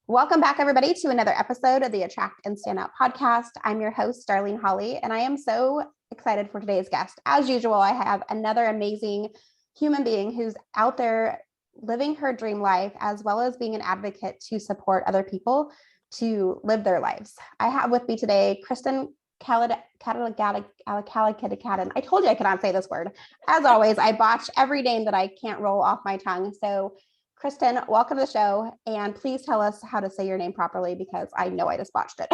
Welcome back, everybody, to another episode of the Attract and Stand Out podcast. I'm your host, Darlene Hawley, and I am so excited for today's guest. As usual, I have another amazing human being who's out there living her dream life, as well as being an advocate to support other people to live their lives. I have with me today, Krysten Kaladkarin. I told you I could not say this word. As always, I botch every name that I can't roll off my tongue. So Krysten, welcome to the show, and please tell us how to say your name properly because I know I just botched it.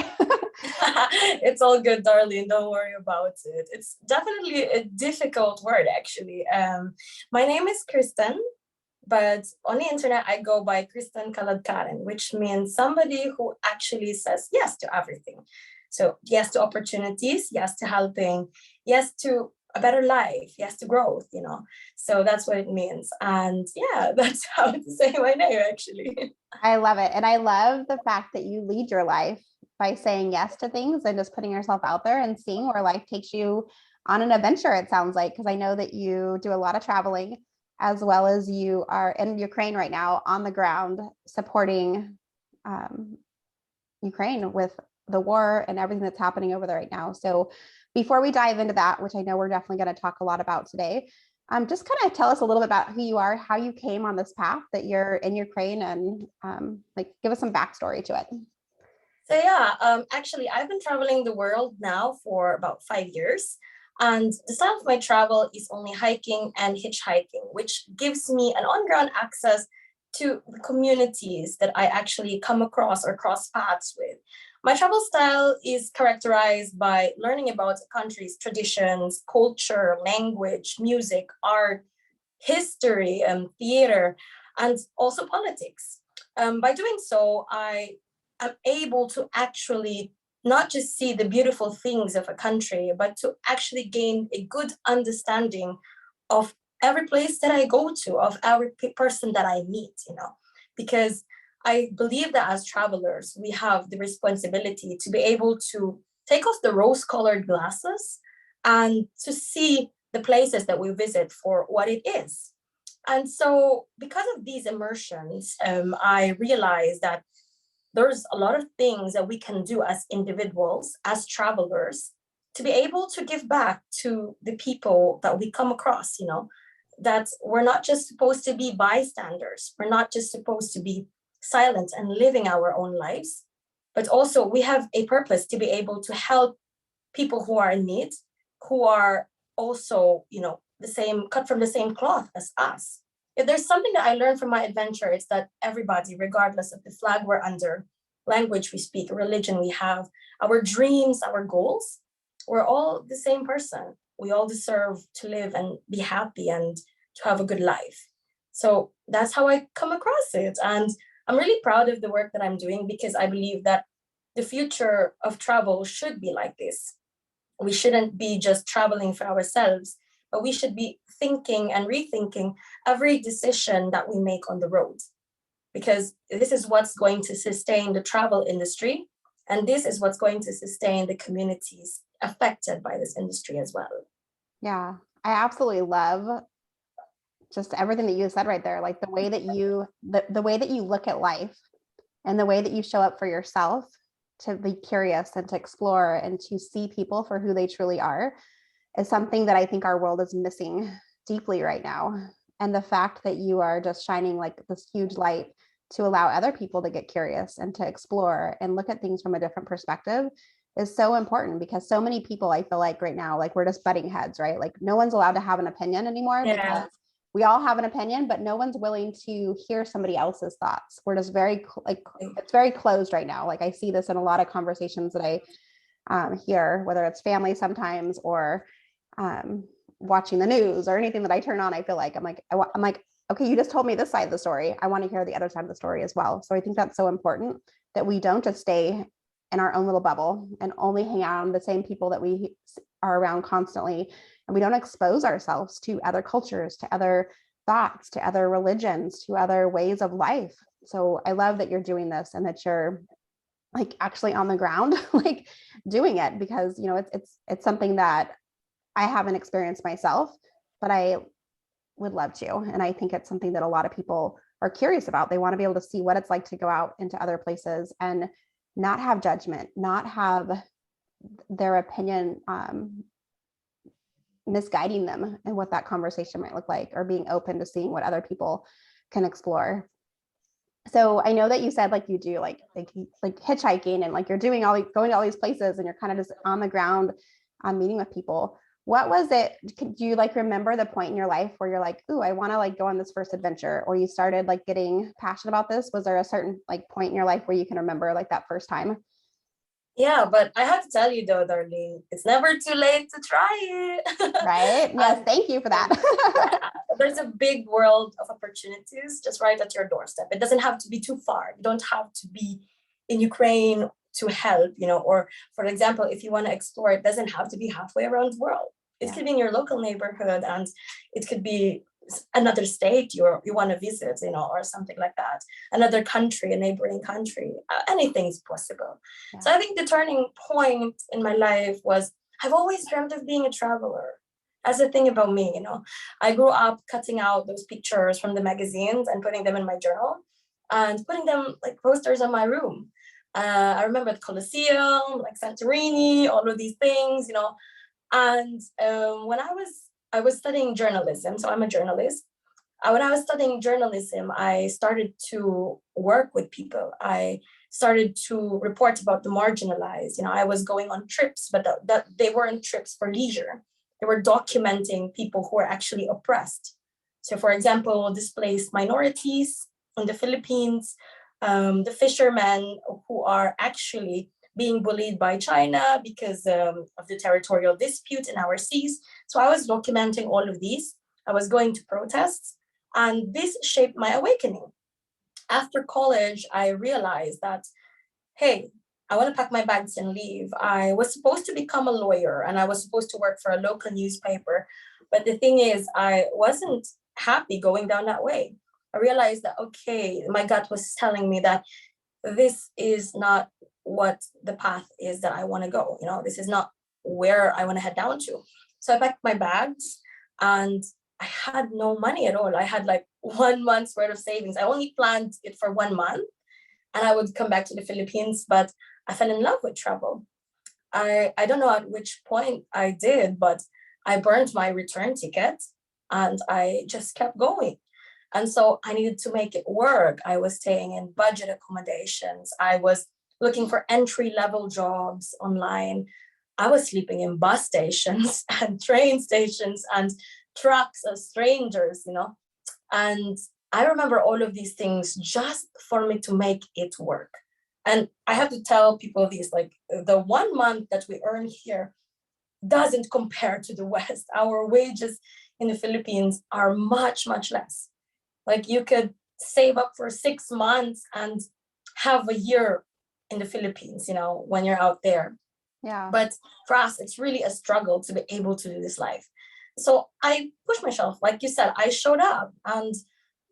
It's all good, Darlene. Don't worry about it. It's definitely a difficult word, actually. My name is Krysten, but on the internet, I go by Krysten Kaladkarin, which means somebody who actually says yes to everything. So yes to opportunities, yes to helping, yes to a better life, yes to growth, So that's what it means. And yeah, that's how to say my name, actually. I love it. And I love the fact that you lead your life by saying yes to things and just putting yourself out there and seeing where life takes you on an adventure, it sounds like, because I know that you do a lot of traveling, as well as you are in Ukraine right now on the ground supporting Ukraine with the war and everything that's happening over there right now. So before we dive into that, which I know we're definitely going to talk a lot about today, just kind of tell us a little bit about who you are, how you came on this path that you're in Ukraine, and give us some backstory to it. So yeah, actually, I've been traveling the world now for about 5 years. And the style of my travel is only hiking and hitchhiking, which gives me an on-ground access to the communities that I actually come across or cross paths with. My travel style is characterized by learning about a country's traditions, culture, language, music, art, history, theater, and also politics. By doing so, I am able to actually not just see the beautiful things of a country, but to actually gain a good understanding of every place that I go to, of every person that I meet, because I believe that as travelers, we have the responsibility to be able to take off the rose-colored glasses and to see the places that we visit for what it is. And so because of these immersions, I realized that there's a lot of things that we can do as individuals, as travelers, to be able to give back to the people that we come across, that we're not just supposed to be bystanders. We're not just supposed to be silent and living our own lives, but also we have a purpose to be able to help people who are in need, who are also, the same, cut from the same cloth as us. If there's something that I learned from my adventure, it's that everybody, regardless of the flag we're under, language we speak, religion we have, our dreams, our goals, we're all the same person. We all deserve to live and be happy and to have a good life. So that's how I come across it. And I'm really proud of the work that I'm doing because I believe that the future of travel should be like this. We shouldn't be just traveling for ourselves, but we should be thinking and rethinking every decision that we make on the road, because this is what's going to sustain the travel industry, and this is what's going to sustain the communities affected by this industry as well. Yeah, I absolutely love just everything that you said right there, like the way that the way that you look at life and the way that you show up for yourself to be curious and to explore and to see people for who they truly are is something that I think our world is missing deeply right now. And the fact that you are just shining like this huge light to allow other people to get curious and to explore and look at things from a different perspective is so important, because so many people, I feel like right now, like we're just butting heads, right? Like no one's allowed to have an opinion anymore because we all have an opinion, but no one's willing to hear somebody else's thoughts. We're just it's very closed right now. Like I see this in a lot of conversations that I hear, whether it's family sometimes or watching the news or anything that I turn on. I feel like I'm like, okay, you just told me this side of the story. I want to hear the other side of the story as well. So I think that's so important that we don't just stay in our own little bubble and only hang out with the same people that we are around constantly. And we don't expose ourselves to other cultures, to other thoughts, to other religions, to other ways of life. So I love that you're doing this and that you're like actually on the ground, like doing it, because, it's something that I haven't experienced myself, but I would love to. And I think it's something that a lot of people are curious about. They want to be able to see what it's like to go out into other places and not have judgment, not have their opinion misguiding them and what that conversation might look like, or being open to seeing what other people can explore. So I know that you said like you do like hitchhiking, and like you're doing going to all these places, and you're kind of just on the ground meeting with people. What was it? Do you like remember the point in your life where you're like, ooh, I want to like go on this first adventure, or you started like getting passionate about this? Was there a certain like point in your life where you can remember like that first time? Yeah, but I have to tell you though, Darlene, it's never too late to try it. Right? Yes. Thank you for that. Yeah, there's a big world of opportunities just right at your doorstep. It doesn't have to be too far. You don't have to be in Ukraine to help, or for example, if you want to explore, it doesn't have to be halfway around the world. It could be in your local neighborhood, and it could be another state you want to visit, or something like that. Another country, a neighboring country, anything is possible. Yeah. So I think the turning point in my life was, I've always dreamt of being a traveler. That's the thing about me, I grew up cutting out those pictures from the magazines and putting them in my journal and putting them like posters on my room. I remember the Colosseum, like Santorini, all of these things, and when I was studying journalism, so I'm a journalist. When I was studying journalism, I started to work with people. I started to report about the marginalized. I was going on trips, but that they weren't trips for leisure. They were documenting people who were actually oppressed. So, for example, displaced minorities in the Philippines, the fishermen who are actually being bullied by China because of the territorial dispute in our seas. So I was documenting all of these. I was going to protests, and this shaped my awakening. After college, I realized that, hey, I want to pack my bags and leave. I was supposed to become a lawyer, and I was supposed to work for a local newspaper. But the thing is, I wasn't happy going down that way. I realized that, okay, my gut was telling me that this is not what the path is that I want to go. This is not where I want to head down to. So I packed my bags, and I had no money at all. I had like 1 month's worth of savings. I only planned it for 1 month, and I would come back to the Philippines, but I fell in love with travel. I don't know at which point I did, but I burned my return ticket, and I just kept going. And so I needed to make it work. I was staying in budget accommodations. I was looking for entry-level jobs online. I was sleeping in bus stations and train stations and trucks of strangers, And I remember all of these things just for me to make it work. And I have to tell people this, like the 1 month that we earn here doesn't compare to the West. Our wages in the Philippines are much, much less. Like you could save up for 6 months and have a year in the Philippines, when you're out there. Yeah. But for us, it's really a struggle to be able to do this life. So I pushed myself, like you said, I showed up. And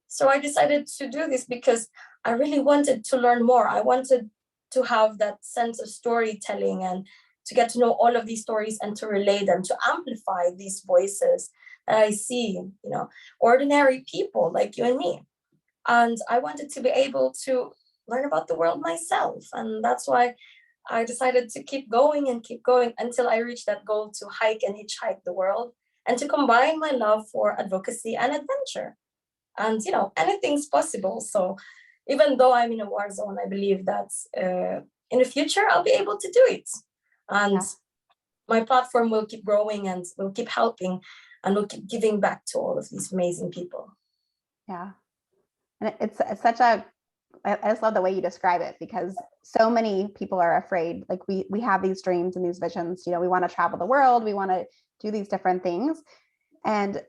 so I decided to do this because I really wanted to learn more. I wanted to have that sense of storytelling and to get to know all of these stories and to relay them, to amplify these voices that I see, ordinary people like you and me. And I wanted to be able to learn about the world myself. And that's why I decided to keep going until I reached that goal to hike and hitchhike the world and to combine my love for advocacy and adventure. And, anything's possible. So even though I'm in a war zone, I believe that in the future, I'll be able to do it. And my platform will keep growing and will keep helping and will keep giving back to all of these amazing people. Yeah. And it's such a, I just love the way you describe it, because so many people are afraid. Like we have these dreams and these visions, we want to travel the world. We want to do these different things. And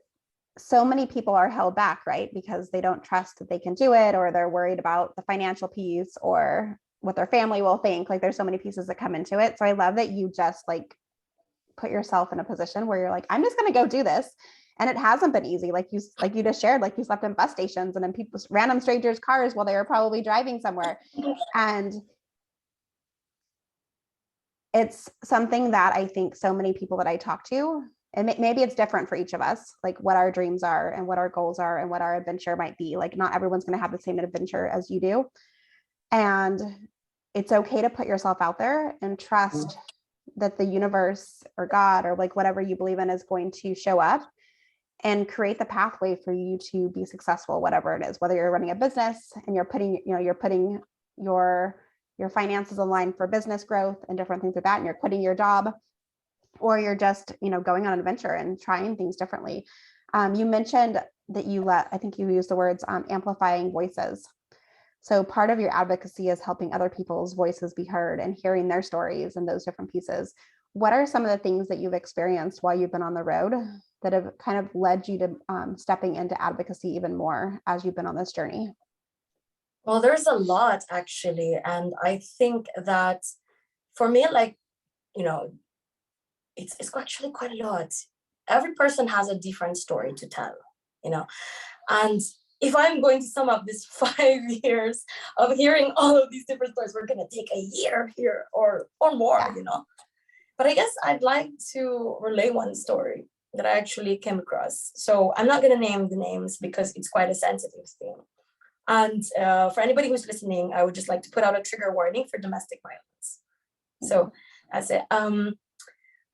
so many people are held back, right? Because they don't trust that they can do it, or they're worried about the financial piece or what their family will think. Like there's so many pieces that come into it. So I love that you just like put yourself in a position where you're like, I'm just going to go do this. And it hasn't been easy. Like you just shared, like you slept in bus stations and in people's random strangers' cars while they were probably driving somewhere. And it's something that I think so many people that I talk to And maybe it's different for each of us, like what our dreams are and what our goals are and what our adventure might be. Like not everyone's going to have the same adventure as you do. And it's okay to put yourself out there and trust that the universe or God or like whatever you believe in is going to show up and create the pathway for you to be successful, whatever it is, whether you're running a business and you're putting your finances in line for business growth and different things like that, and you're quitting your job, or you're just, going on an adventure and trying things differently. You mentioned that I think you used the words amplifying voices. So part of your advocacy is helping other people's voices be heard and hearing their stories and those different pieces. What are some of the things that you've experienced while you've been on the road that have kind of led you to stepping into advocacy even more as you've been on this journey? Well, there's a lot actually. And I think that for me, like, it's actually quite a lot. Every person has a different story to tell, and if I'm going to sum up this 5 years of hearing all of these different stories, we're going to take a year here or more, But I guess I'd like to relay one story that I actually came across. So I'm not going to name the names because it's quite a sensitive thing. And for anybody who's listening, I would just like to put out a trigger warning for domestic violence. So that's it.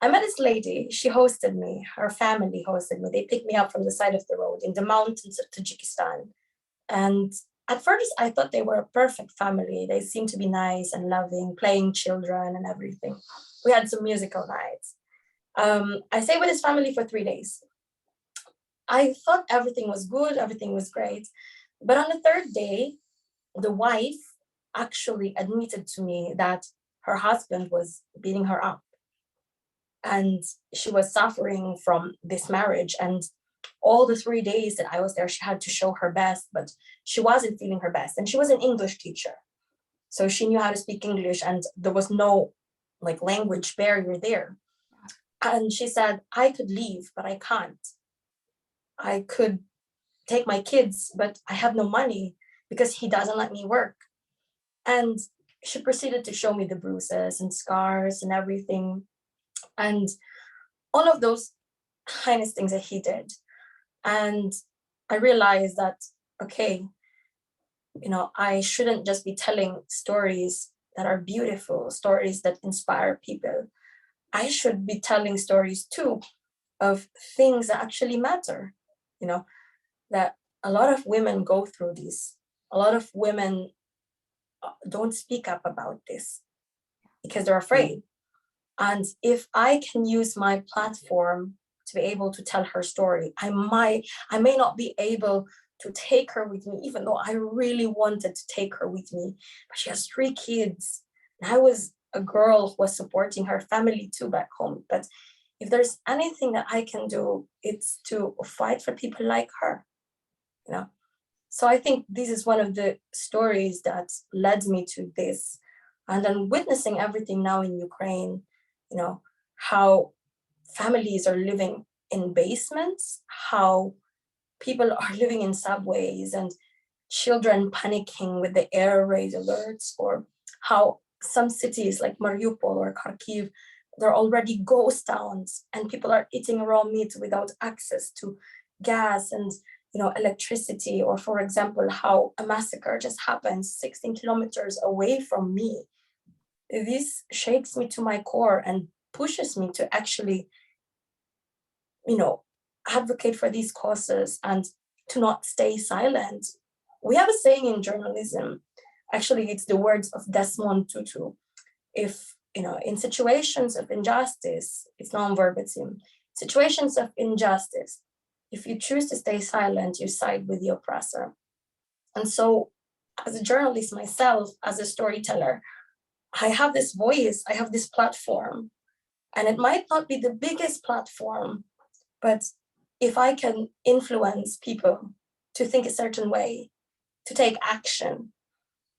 I met this lady. She hosted me. Her family hosted me. They picked me up from the side of the road in the mountains of Tajikistan. And at first, I thought they were a perfect family. They seemed to be nice and loving, playing children and everything. We had some musical nights. I stayed with his family for 3 days. I thought everything was good. Everything was great. But on the third day, the wife actually admitted to me that her husband was beating her up. And she was suffering from this marriage. And all the 3 days that I was there, she had to show her best, but she wasn't feeling her best. And she was an English teacher. So she knew how to speak English and there was no language barrier there. And she said, I could leave, but I can't. I could take my kids, but I have no money because he doesn't let me work. And she proceeded to show me the bruises and scars and everything. And all of those heinous things that he did. And I realized that, okay, I shouldn't just be telling stories that are beautiful, stories that inspire people. I should be telling stories too of things that actually matter, that a lot of women go through this. A lot of women don't speak up about this because they're afraid. And if I can use my platform to be able to tell her story, I may not be able to take her with me, even though I really wanted to take her with me. But she has 3 kids. And I was a girl who was supporting her family too back home. But if there's anything that I can do, it's to fight for people like her, So I think this is one of the stories that led me to this. And then witnessing everything now in Ukraine, how families are living in basements, how people are living in subways and children panicking with the air raid alerts, or how some cities like Mariupol or Kharkiv, they're already ghost towns and people are eating raw meat without access to gas and electricity. Or for example, how a massacre just happens 16 kilometers away from me. This shakes me to my core and pushes me to actually, advocate for these causes and to not stay silent. We have a saying in journalism, actually, it's the words of Desmond Tutu. If, in situations of injustice, it's non-verbatim, situations of injustice, if you choose to stay silent, you side with the oppressor. And so as a journalist myself, as a storyteller, I have this voice, I have this platform, and it might not be the biggest platform, but if I can influence people to think a certain way, to take action,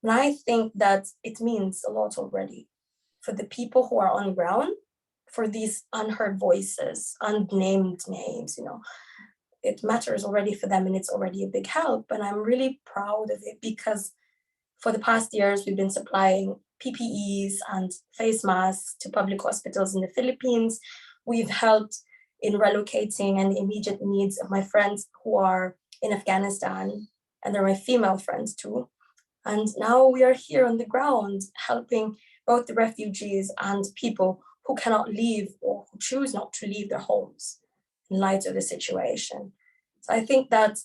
and I think that it means a lot already for the people who are on ground, for these unheard voices, unnamed names, it matters already for them and it's already a big help. And I'm really proud of it because for the past years, we've been supplying PPEs and face masks to public hospitals in the Philippines. We've helped in relocating and the immediate needs of my friends who are in Afghanistan, and they're my female friends too. And now we are here on the ground helping both the refugees and people who cannot leave or who choose not to leave their homes in light of the situation. So I think that,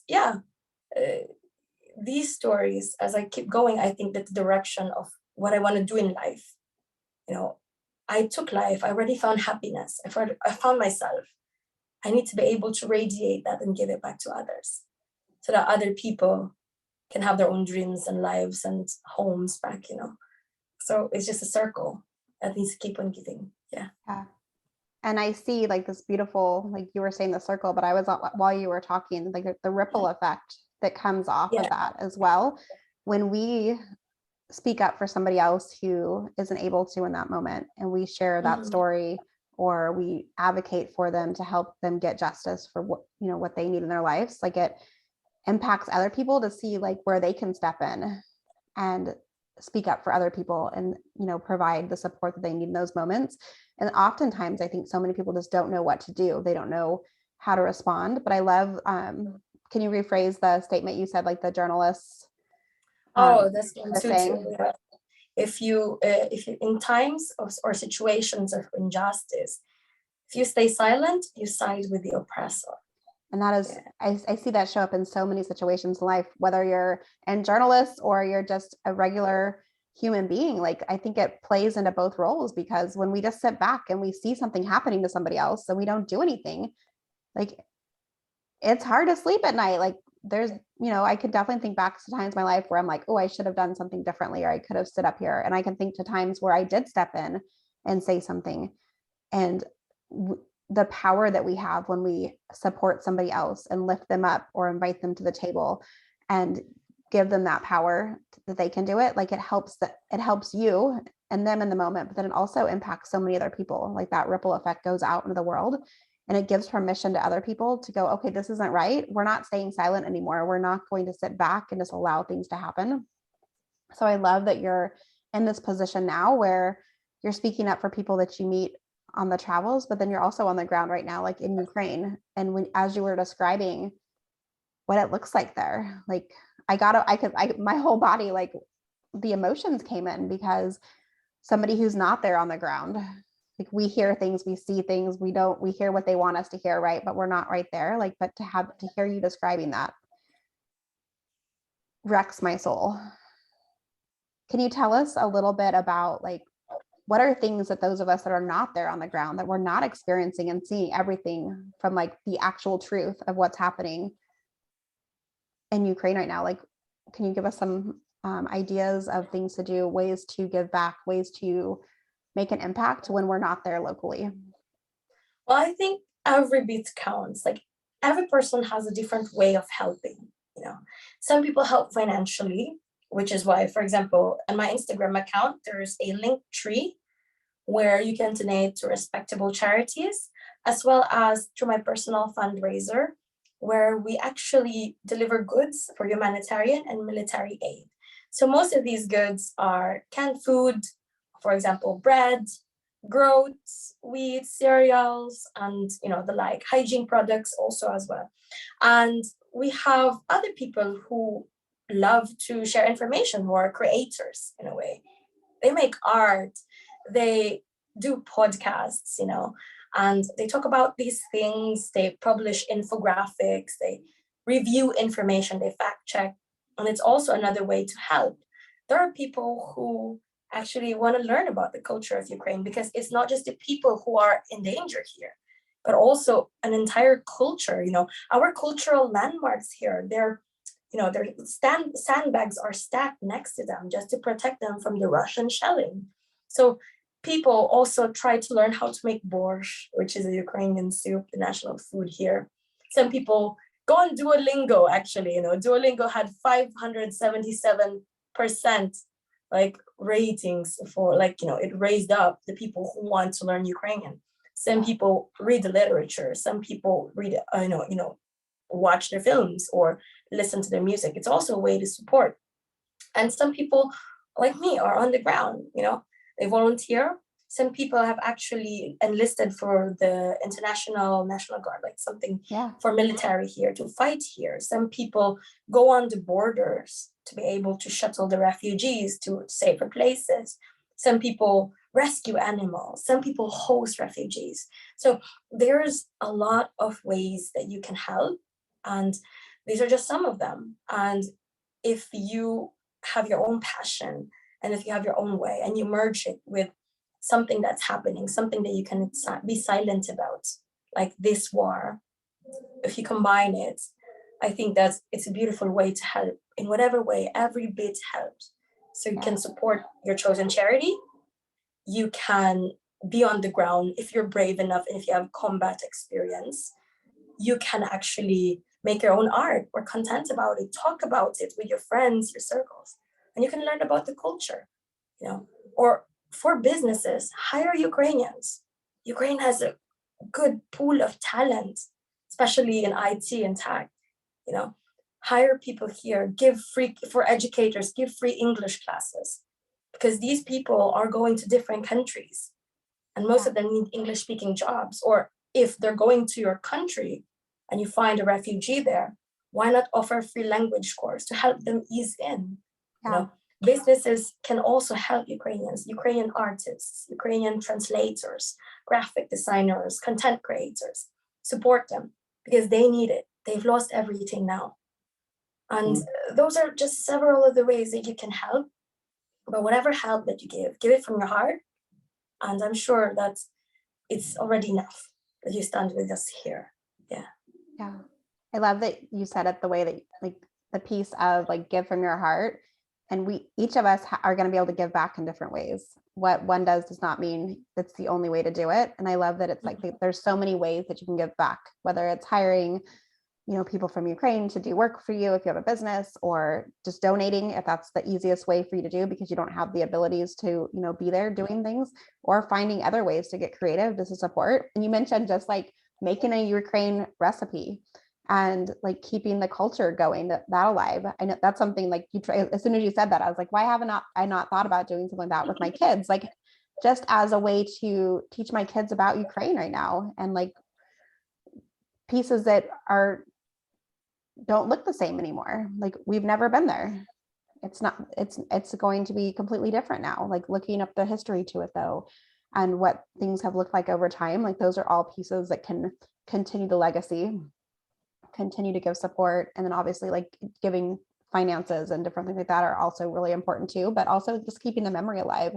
these stories, as I keep going, I think that the direction of what I want to do in life, I took life, I already found happiness, I found myself. I need to be able to radiate that and give it back to others so that other people can have their own dreams and lives and homes back, So it's just a circle that needs to keep on giving. Yeah. And I see like this beautiful, like you were saying the circle, but I was, while you were talking, like the ripple effect that comes off of that as well. When we speak up for somebody else who isn't able to in that moment, and we share that story, or we advocate for them to help them get justice for what they need in their lives, like it impacts other people to see like where they can step in and speak up for other people and provide the support that they need in those moments. And oftentimes I think so many people just don't know what to do. They don't know how to respond. But I love, can you rephrase the statement you said, like the journalists? That's one too. Yeah. If you in times or situations of injustice, if you stay silent, you side with the oppressor. And that is, I see that show up in so many situations in life, whether you're a journalist or you're just a regular human being. Like, I think it plays into both roles, because when we just sit back and we see something happening to somebody else and we don't do anything, like it's hard to sleep at night. Like there's, I could definitely think back to times in my life where I'm like, oh, I should have done something differently, or I could have stood up here. And I can think to times where I did step in and say something. And the power that we have when we support somebody else and lift them up or invite them to the table and give them that power that they can do it, like it helps you and them in the moment, but then it also impacts so many other people. Like that ripple effect goes out into the world, and it gives permission to other people to go, okay, this isn't right. We're not staying silent anymore. We're not going to sit back and just allow things to happen. So I love that you're in this position now where you're speaking up for people that you meet on the travels, but then you're also on the ground right now, like in Ukraine. And as you were describing what it looks like there, like my whole body, like the emotions came in, because somebody who's not there on the ground, like we hear things, we see things, we hear what they want us to hear, right? But we're not right there. Like, but to hear you describing that wrecks my soul. Can you tell us a little bit about like, what are things that those of us that are not there on the ground, that we're not experiencing and seeing everything from like the actual truth of what's happening in Ukraine right now? Like, can you give us some ideas of things to do, ways to give back, ways to make an impact when we're not there locally? Well, I think every bit counts. Like every person has a different way of helping. Some people help financially, which is why, for example, on my Instagram account, there's a link tree where you can donate to respectable charities, as well as through my personal fundraiser, where we actually deliver goods for humanitarian and military aid. So most of these goods are canned food, for example, bread, groats, wheat, cereals, and the like, hygiene products also as well. And we have other people who love to share information, who are creators in a way. They make art, they do podcasts, and they talk about these things, they publish infographics, they review information, they fact check. And it's also another way to help. There are people who actually want to learn about the culture of Ukraine, because it's not just the people who are in danger here, but also an entire culture. Our cultural landmarks here, their sandbags are stacked next to them just to protect them from the Russian shelling. So people also try to learn how to make borscht, which is a Ukrainian soup, the national food here. Some people go on Duolingo, actually. Duolingo had 577% like ratings for it raised up the people who want to learn Ukrainian. Some people read the literature. Some people read, watch their films or listen to their music. It's also a way to support. And some people like me are on the ground, they volunteer. Some people have actually enlisted for the International National Guard, like something for military here to fight here. Some people go on the borders to be able to shuttle the refugees to safer places. Some people rescue animals. Some people host refugees. So there's a lot of ways that you can help. And these are just some of them. And if you have your own passion and if you have your own way and you merge it with something that's happening, something that you can be silent about, like this war, if you combine it, I think it's a beautiful way to help in whatever way. Every bit helps. So you can support your chosen charity. You can be on the ground if you're brave enough and if you have combat experience. You can actually make your own art or content about it, talk about it with your friends, your circles, and you can learn about the culture, or for businesses, hire Ukrainians. Ukraine has a good pool of talent, especially in IT and tech, hire people here, give free for educators, give free English classes, because these people are going to different countries and most of them need English speaking jobs. Or if they're going to your country and you find a refugee there, why not offer a free language course to help them ease in? Businesses can also help Ukrainians, Ukrainian artists, Ukrainian translators, graphic designers, content creators, support them because they need it. They've lost everything now. And those are just several of the ways that you can help. But whatever help that you give it from your heart. And I'm sure that it's already enough that you stand with us here. Yeah. Yeah. I love that you said it the way that, like, the piece of like give from your heart. And each of us are going to be able to give back in different ways. What one does not mean that's the only way to do it. And I love that it's like there's so many ways that you can give back, whether it's hiring, people from Ukraine to do work for you if you have a business, or just donating if that's the easiest way for you to do because you don't have the abilities to, be there doing things, or finding other ways to get creative to support. And you mentioned just like making a Ukraine recipe and like keeping the culture going, that alive. I know that's something like you try. As soon as you said that, I was like, why haven't I not thought about doing something like that with my kids? Like just as a way to teach my kids about Ukraine right now, and like pieces that don't look the same anymore. Like we've never been there. It's going to be completely different now. Like looking up the history to it though, and what things have looked like over time. Like those are all pieces that can continue the legacy, continue to give support. And then obviously like giving finances and different things like that are also really important too, but also just keeping the memory alive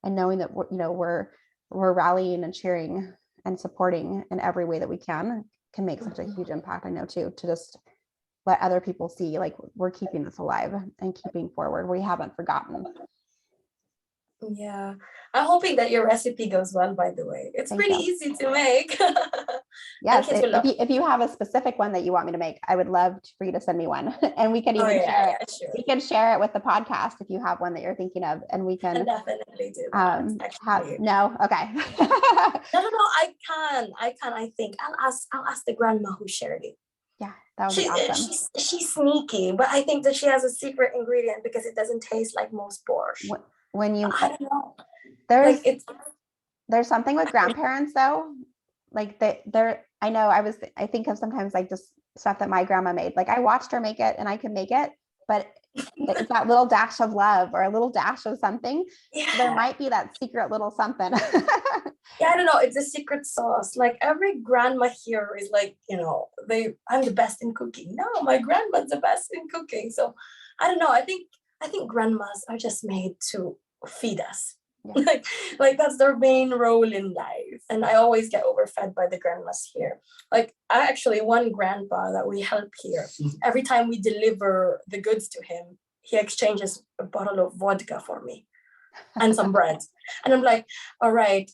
and knowing that we're rallying and cheering and supporting in every way that we can make such a huge impact. I know too, to just let other people see like we're keeping this alive and keeping forward. We haven't forgotten. Yeah, I'm hoping that your recipe goes well, by the way. It's pretty easy to make. Yes, if you have a specific one that you want me to make, I would love for you to send me one, and we can even share it. Sure. We can share it with the podcast if you have one that you're thinking of, and we can definitely do. No, okay. No, I can. I think I'll ask the grandma who shared it. Yeah, that would be awesome. She's sneaky, but I think that she has a secret ingredient because it doesn't taste like most borscht. When you, I don't know. There's something with grandparents though, like I think of sometimes like just stuff that my grandma made. Like I watched her make it and I can make it, but it's that little dash of love or a little dash of something. Yeah. There might be that secret little something. Yeah, I don't know. It's a secret sauce. Like every grandma here is like, I'm the best in cooking. No, my grandma's the best in cooking. So I don't know. I think grandmas are just made to feed us. Yeah. like that's their main role in life. And I always get overfed by the grandmas here. Like one grandpa that we help here, every time we deliver the goods to him, he exchanges a bottle of vodka for me and some bread. And I'm like, all right,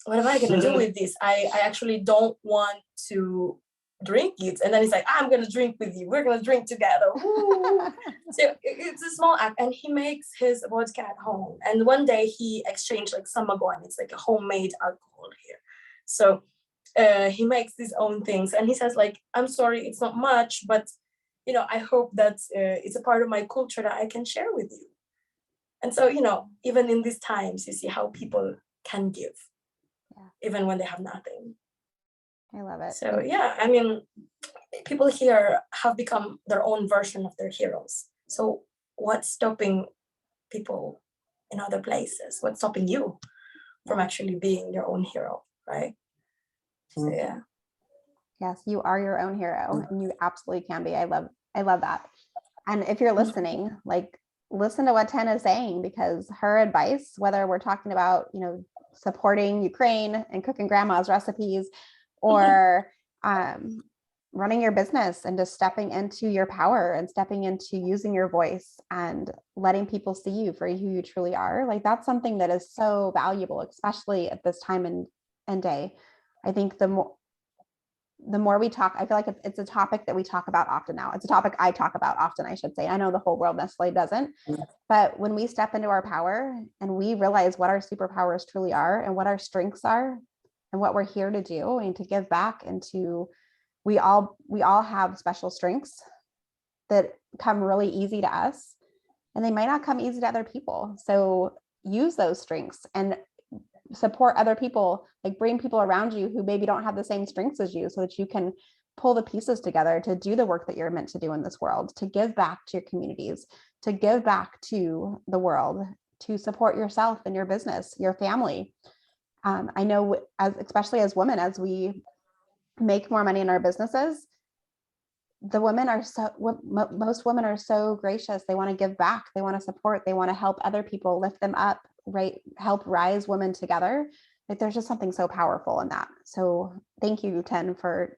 what am I gonna do with this? I actually don't want to drink it. And then he's like, I'm gonna drink with you, we're gonna drink together. So it's a small act. And he makes his vodka at home, and one day he exchanged like samagon. It's like a homemade alcohol here. So he makes his own things, and he says like, I'm sorry, it's not much, but I hope that it's a part of my culture that I can share with you. And so even in these times, you see how people can give, even when they have nothing. I love it. So yeah, I mean, people here have become their own version of their heroes. So what's stopping people in other places? What's stopping you from actually being your own hero, right? So yeah. Yes, you are your own hero, and you absolutely can be. I love that. And if you're listening, like, listen to what Ten is saying, because her advice, whether we're talking about, supporting Ukraine and cooking grandma's recipes, or running your business and just stepping into your power and stepping into using your voice and letting people see you for who you truly are, like, that's something that is so valuable, especially at this time and day. I think the more we talk, I feel like it's a topic that we talk about often now. It's a topic I talk about often, I should say. I know the whole world necessarily doesn't, but when we step into our power and we realize what our superpowers truly are and what our strengths are and what we're here to do and to give back, and we all have special strengths that come really easy to us, and they might not come easy to other people. So use those strengths and support other people, like bring people around you who maybe don't have the same strengths as you, so that you can pull the pieces together to do the work that you're meant to do in this world, to give back to your communities, to give back to the world, to support yourself and your business, your family. I know, especially as women, as we make more money in our businesses, the women are most women are so gracious. They want to give back. They want to support. They want to help other people, lift them up, right? Help rise women together. Like, there's just something so powerful in that. So thank you, Ten, for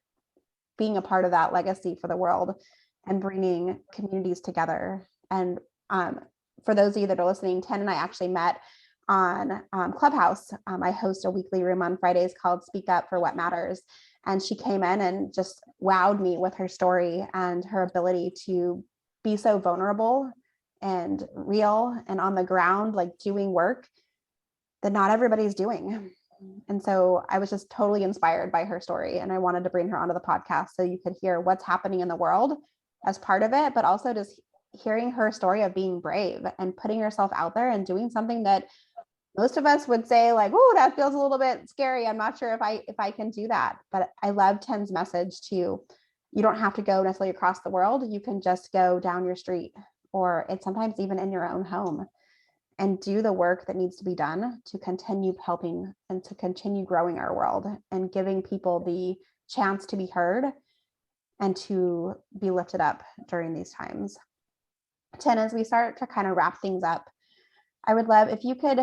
being a part of that legacy for the world and bringing communities together. And for those of you that are listening, Ten and I actually met on Clubhouse. I host a weekly room on Fridays called Speak Up for What Matters. And she came in and just wowed me with her story and her ability to be so vulnerable and real and on the ground, like doing work that not everybody's doing. And so I was just totally inspired by her story. And I wanted to bring her onto the podcast so you could hear what's happening in the world as part of it, but also just hearing her story of being brave and putting herself out there and doing something that most of us would say, like, oh, that feels a little bit scary. I'm not sure if I can do that. But I love Ten's message to, you don't have to go necessarily across the world. You can just go down your street, or it's sometimes even in your own home, and do the work that needs to be done to continue helping and to continue growing our world and giving people the chance to be heard and to be lifted up during these times. Ten, as we start to kind of wrap things up, I would love if you could,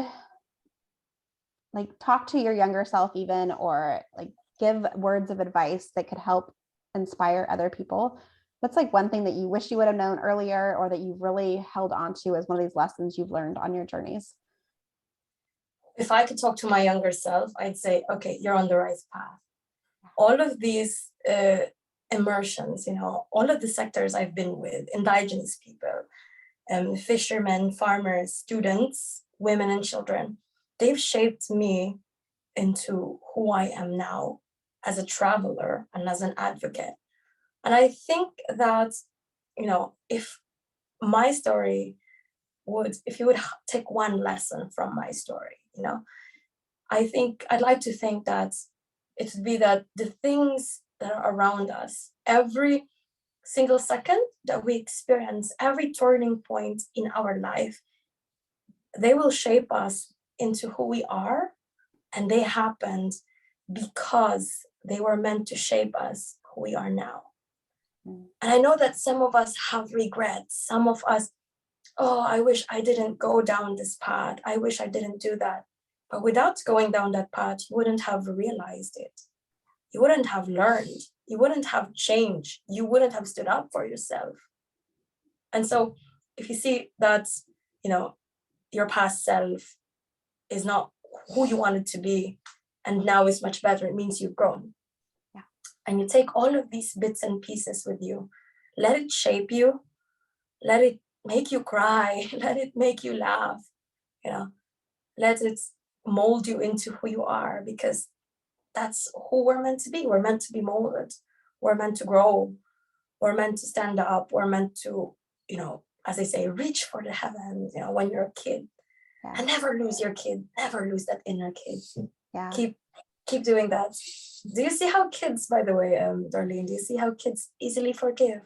like, talk to your younger self even, or like give words of advice that could help inspire other people. What's like one thing that you wish you would have known earlier, or that you've really held on to as one of these lessons you've learned on your journeys? If I could talk to my younger self, I'd say, okay, you're on the right path. All of these immersions, all of the sectors I've been with, indigenous people, fishermen, farmers, students, women and children, they've shaped me into who I am now as a traveler and as an advocate. And I think that, if my story if you would take one lesson from my story, I think I'd like to think that it would be that the things that are around us, every single second that we experience, every turning point in our life, they will shape us into who we are. And they happened because they were meant to shape us who we are now. And I know that some of us have regrets. Some of us, oh, I wish I didn't go down this path. I wish I didn't do that. But without going down that path, you wouldn't have realized it. You wouldn't have learned. You wouldn't have changed. You wouldn't have stood up for yourself. And so if you see that, your past self is not who you wanted to be, and now is much better, it means you've grown. Yeah. And you take all of these bits and pieces with you. Let it shape you. Let it make you cry. Let it make you laugh. Let it mold you into who you are, because that's who we're meant to be. We're meant to be molded. We're meant to grow. We're meant to stand up. We're meant to, as I say, reach for the heavens, when you're a kid. Yeah. And never lose your kid. Never lose that inner kid. Yeah. Keep doing that. Do you see how kids, by the way, Darlene, do you see how kids easily forgive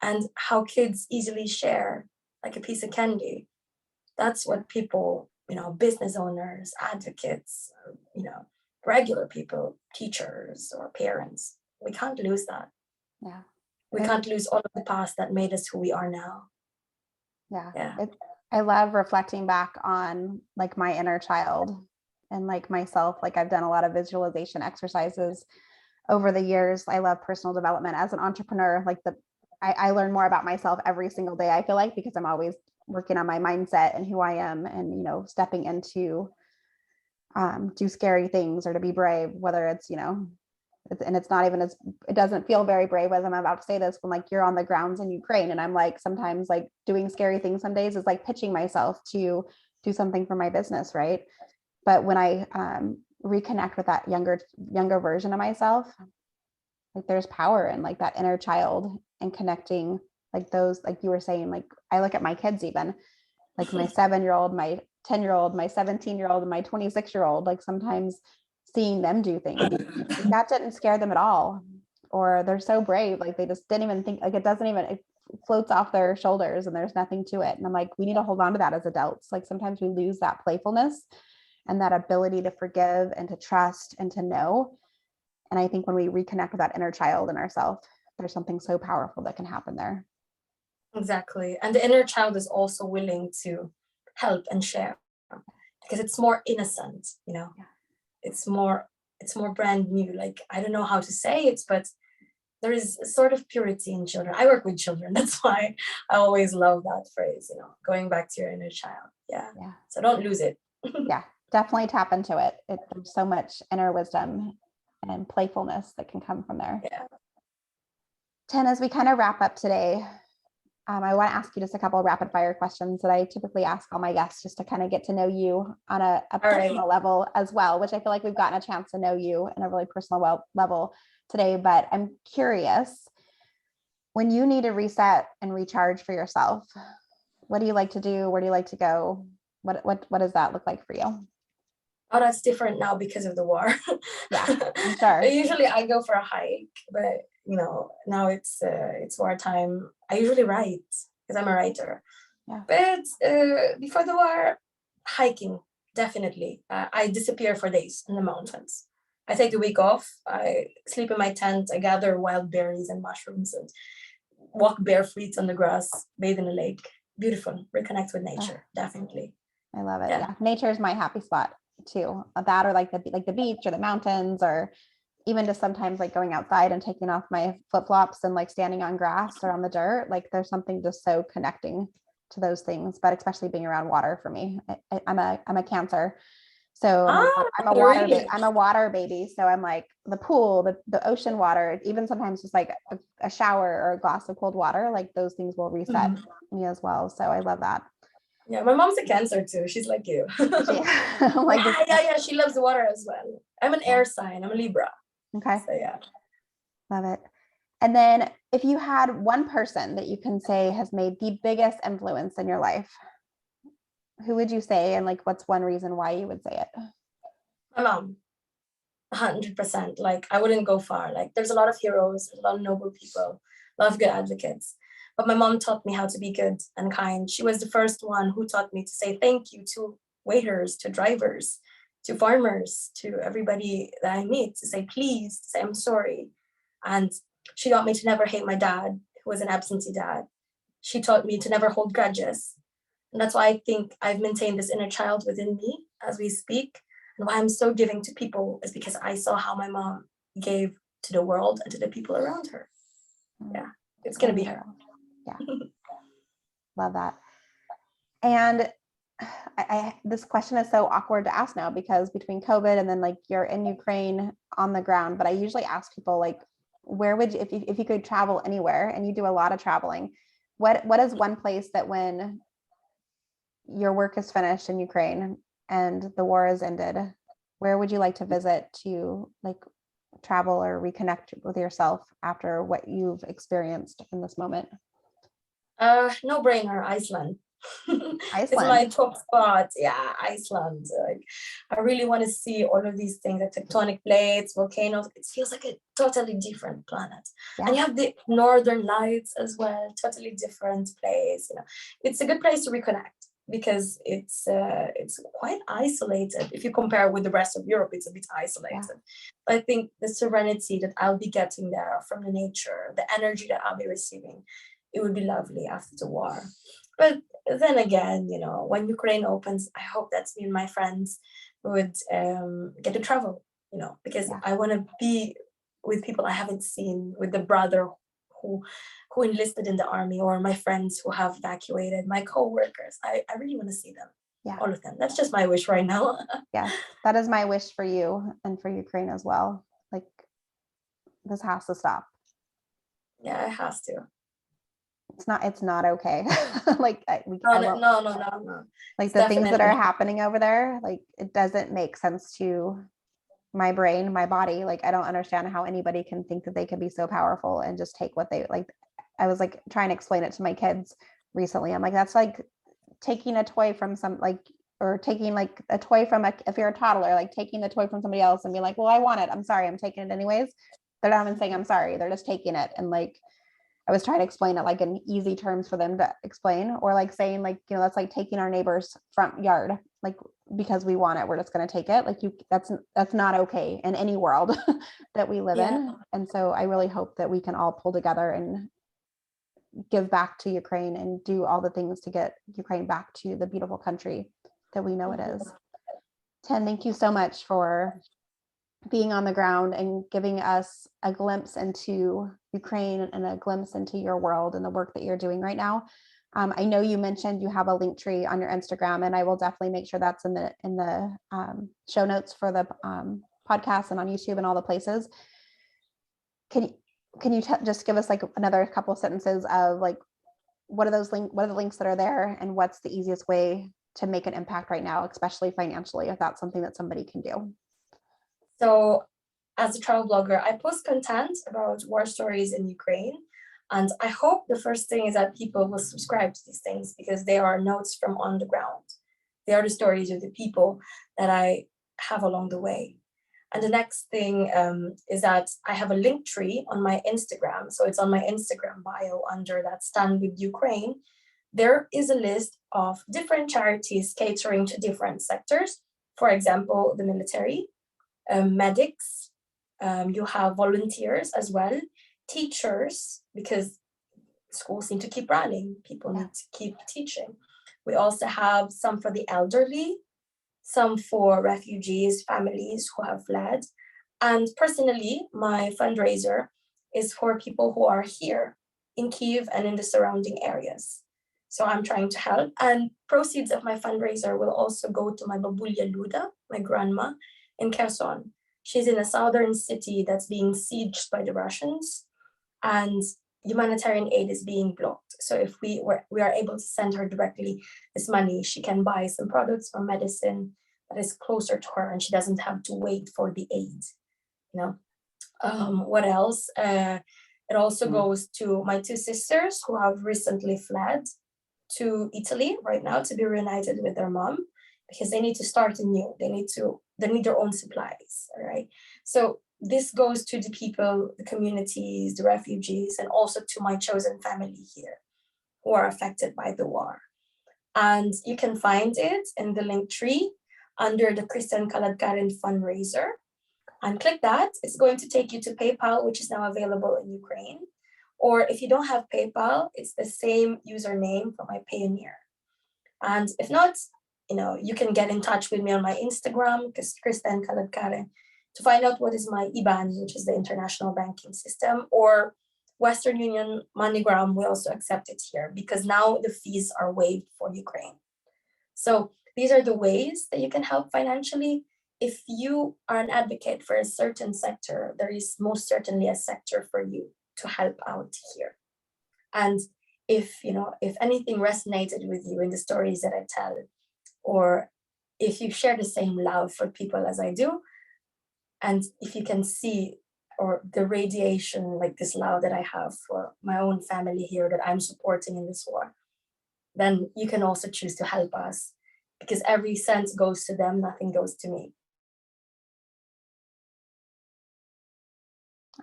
and how kids easily share like a piece of candy? That's what people, business owners, advocates, regular people, teachers or parents, we can't lose that. Yeah. We can't lose all of the past that made us who we are now. Yeah. I love reflecting back on like my inner child and like myself. Like I've done a lot of visualization exercises over the years. I love personal development as an entrepreneur. Like I learn more about myself every single day, I feel like, because I'm always working on my mindset and who I am, and stepping into do scary things or to be brave, whether it's it's not even as, it doesn't feel very brave as I'm about to say this, when like you're on the grounds in Ukraine, and I'm like sometimes like doing scary things some days is like pitching myself to do something for my business, right? But when I reconnect with that younger version of myself, like there's power in like that inner child and connecting, like those, like you were saying, like I look at my kids, even like my 7-year-old, my 10-year-old, my 17-year-old, and my 26-year-old, like sometimes seeing them do things like that didn't scare them at all, or they're so brave, like they just didn't even think, like it floats off their shoulders and there's nothing to it. And I'm like, we need to hold on to that as adults. Like sometimes we lose that playfulness and that ability to forgive and to trust and to know. And I think when we reconnect with that inner child in ourselves, there's something so powerful that can happen there. Exactly. And the inner child is also willing to help and share because it's more innocent, Yeah. It's more brand new. Like, I don't know how to say it, but there is a sort of purity in children. I work with children. That's why I always love that phrase, going back to your inner child. Yeah. So don't lose it. Yeah, definitely tap into it. There's so much inner wisdom and playfulness that can come from there. Yeah. Ten, as we kind of wrap up today, I want to ask you just a couple of rapid fire questions that I typically ask all my guests, just to kind of get to know you on a personal level as well, which I feel like we've gotten a chance to know you in a really personal level today. But I'm curious, when you need to reset and recharge for yourself, what do you like to do? Where do you like to go? What does that look like for you? Oh, that's different now because of the war. Yeah, I'm sure. Usually I go for a hike, but now it's wartime. I usually write because I'm a writer. Yeah. But before the war, hiking, definitely. I disappear for days in the mountains. I take the week off. I sleep in my tent. I gather wild berries and mushrooms and walk barefoot on the grass, bathe in a lake. Beautiful. Reconnect with nature, definitely. I love it. Yeah. Nature is my happy spot too. That, or like the beach or the mountains, or even just sometimes like going outside and taking off my flip-flops and like standing on grass or on the dirt. Like there's something just so connecting to those things, but especially being around water for me. I'm a Cancer. So I'm a water baby. So I'm like the pool, the ocean water, even sometimes just like a shower or a glass of cold water, like those things will reset me as well. So I love that. Yeah, my mom's a Cancer too. She's like you. Like yeah. She loves the water as well. I'm an air sign. I'm a Libra. Okay. So yeah. Love it. And then if you had one person that you can say has made the biggest influence in your life, who would you say? And like, what's one reason why you would say it? My mom. 100%. Like, I wouldn't go far. Like, there's a lot of heroes, a lot of noble people, a lot of good advocates. But my mom taught me how to be good and kind. She was the first one who taught me to say thank you to waiters, to drivers, to farmers, to everybody that I meet, to say please, to say I'm sorry. And she taught me to never hate my dad, who was an absentee dad. She taught me to never hold grudges. And that's why I think I've maintained this inner child within me as we speak. And why I'm so giving to people is because I saw how my mom gave to the world and to the people around her. Yeah, it's going to be her. Yeah. Love that. And this question is so awkward to ask now, because between COVID and then like you're in Ukraine on the ground, but I usually ask people like, where would you, if you could travel anywhere, and you do a lot of traveling, what is one place that when your work is finished in Ukraine and the war is ended, where would you like to visit to like travel or reconnect with yourself after what you've experienced in this moment? No brainer, Iceland. It's my Iceland. top spot. Yeah, Iceland. Like, I really want to see all of these things, like tectonic plates, volcanoes. It feels like a totally different planet. And Yeah. you have the northern lights as well, totally different place. It's a good place to reconnect because it's quite isolated. If you compare with the rest of Europe, it's a bit isolated. But I think the serenity that I'll be getting there from the nature, the energy that I'll be receiving, it would be lovely after the war. But then again, when Ukraine opens, I hope that's me and my friends would get to travel, because Yeah. I want to be with people I haven't seen, with the brother who enlisted in the army, or my friends who have evacuated, my co-workers. I really want to see them, Yeah. all of them. That's just my wish right now. Yes. That is my wish for you and for Ukraine as well. Like, this has to stop. Yeah, it has to. It's not okay. Like, I won't, No. like, It's the things that are definitely happening over there, like, it doesn't make sense to my brain, my body. Like, I don't understand how anybody can think that they can be so powerful and just take what they like. I was like trying to explain it to my kids recently. I'm like, that's like taking a toy from or taking like a toy from if you're a toddler, like taking the toy from somebody else and be like, well, I want it. I'm sorry, I'm taking it anyways. They're not even saying I'm sorry. They're just taking it. And like, I was trying to explain it like in easy terms for them to explain, or like saying like, that's like taking our neighbor's front yard, like, because we want it, we're just going to take it. Like, that's not okay in any world that we live in. And so I really hope that we can all pull together and give back to Ukraine and do all the things to get Ukraine back to the beautiful country that we know it is. Ten, thank you so much for being on the ground and giving us a glimpse into Ukraine and a glimpse into your world and the work that you're doing right now. I know you mentioned you have a link tree on your Instagram, and I will definitely make sure that's in the show notes for the podcast and on YouTube and all the places. Can you just give us like another couple of sentences of like, what are the links that are there, and what's the easiest way to make an impact right now, especially financially, if that's something that somebody can do? So, as a travel blogger, I post content about war stories in Ukraine. And I hope the first thing is that people will subscribe to these things, because they are notes from on the ground. They are the stories of the people that I have along the way. And the next thing is that I have a link tree on my Instagram. So it's on my Instagram bio under that Stand with Ukraine. There is a list of different charities catering to different sectors. For example, the military, medics, you have volunteers as well, teachers, because schools need to keep running, people need to keep teaching. We also have some for the elderly, some for refugees, families who have fled. And personally, my fundraiser is for people who are here in Kyiv and in the surrounding areas. So I'm trying to help, and proceeds of my fundraiser will also go to my babulia Luda, my grandma, in Kherson. She's in a southern city that's being sieged by the Russians, and humanitarian aid is being blocked. So if we are able to send her directly this money, she can buy some products or medicine that is closer to her, and she doesn't have to wait for the aid. What else? It also goes to my two sisters who have recently fled to Italy right now to be reunited with their mom, because they need to start anew. They need their own supplies. All right. So this goes to the people, the communities, the refugees, and also to my chosen family here who are affected by the war. And you can find it in the link tree under the Krysten Kaladkarin fundraiser. And click that. It's going to take you to PayPal, which is now available in Ukraine. Or if you don't have PayPal, it's the same username for my Payoneer. And if not, you can get in touch with me on my Instagram, Krysten Kaladkarin, to find out what is my IBAN, which is the international banking system, or Western Union MoneyGram. We also accept it here, because now the fees are waived for Ukraine. So these are the ways that you can help financially. If you are an advocate for a certain sector, there is most certainly a sector for you to help out here. And if anything resonated with you in the stories that I tell, or if you share the same love for people as I do, and if you can see or the radiation, like this love that I have for my own family here that I'm supporting in this war, then you can also choose to help us, because every cent goes to them, nothing goes to me.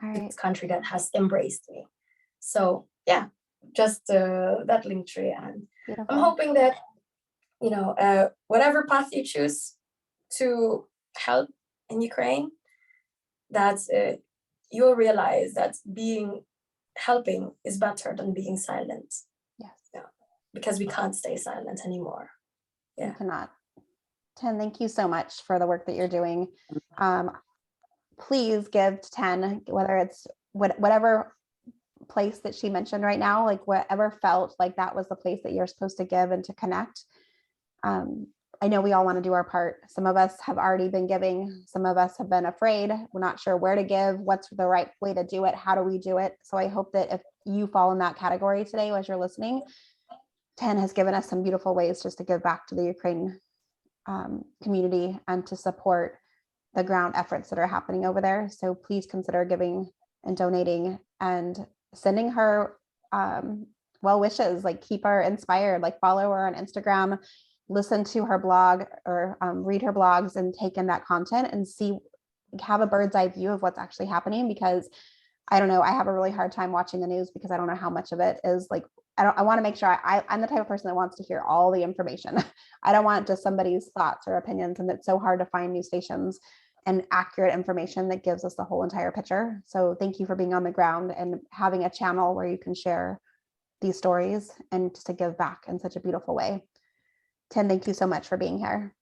All right. This country that has embraced me. So yeah, just that link tree. And Beautiful. I'm hoping that, whatever path you choose to help in Ukraine, that you'll realize that helping is better than being silent. Yes. Yeah, because we can't stay silent anymore. Yeah. You cannot. Ten, thank you so much for the work that you're doing. Please give to 10, whether it's whatever place that she mentioned right now, like whatever felt like that was the place that you're supposed to give and to connect. I know we all want to do our part. Some of us have already been giving. Some of us have been afraid. We're not sure where to give, what's the right way to do it. How do we do it? So I hope that if you fall in that category today, as you're listening, 10 has given us some beautiful ways just to give back to the Ukraine community and to support the ground efforts that are happening over there. So please consider giving and donating and sending her well wishes, like keep her inspired, like follow her on Instagram, listen to her blog or read her blogs and take in that content and have a bird's eye view of what's actually happening. Because I don't know, I have a really hard time watching the news because I don't know how much of it is like, I want to make sure I'm the type of person that wants to hear all the information. I don't want just somebody's thoughts or opinions. And it's so hard to find news stations and accurate information that gives us the whole entire picture. So thank you for being on the ground and having a channel where you can share these stories and just to give back in such a beautiful way. 10, thank you so much for being here.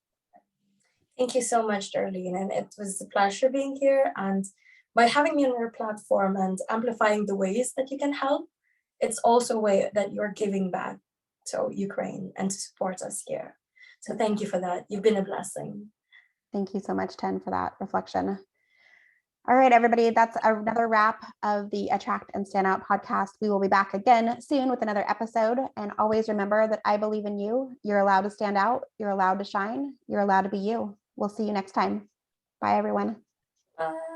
Thank you so much, Darlene. And it was a pleasure being here. And by having me on your platform and amplifying the ways that you can help, it's also a way that you're giving back to Ukraine and to support us here. So thank you for that. You've been a blessing. Thank you so much, 10, for that reflection. All right, everybody, that's another wrap of the Attract and Stand Out podcast. We will be back again soon with another episode. And always remember that I believe in you. You're allowed to stand out. You're allowed to shine. You're allowed to be you. We'll see you next time. Bye, everyone. Bye.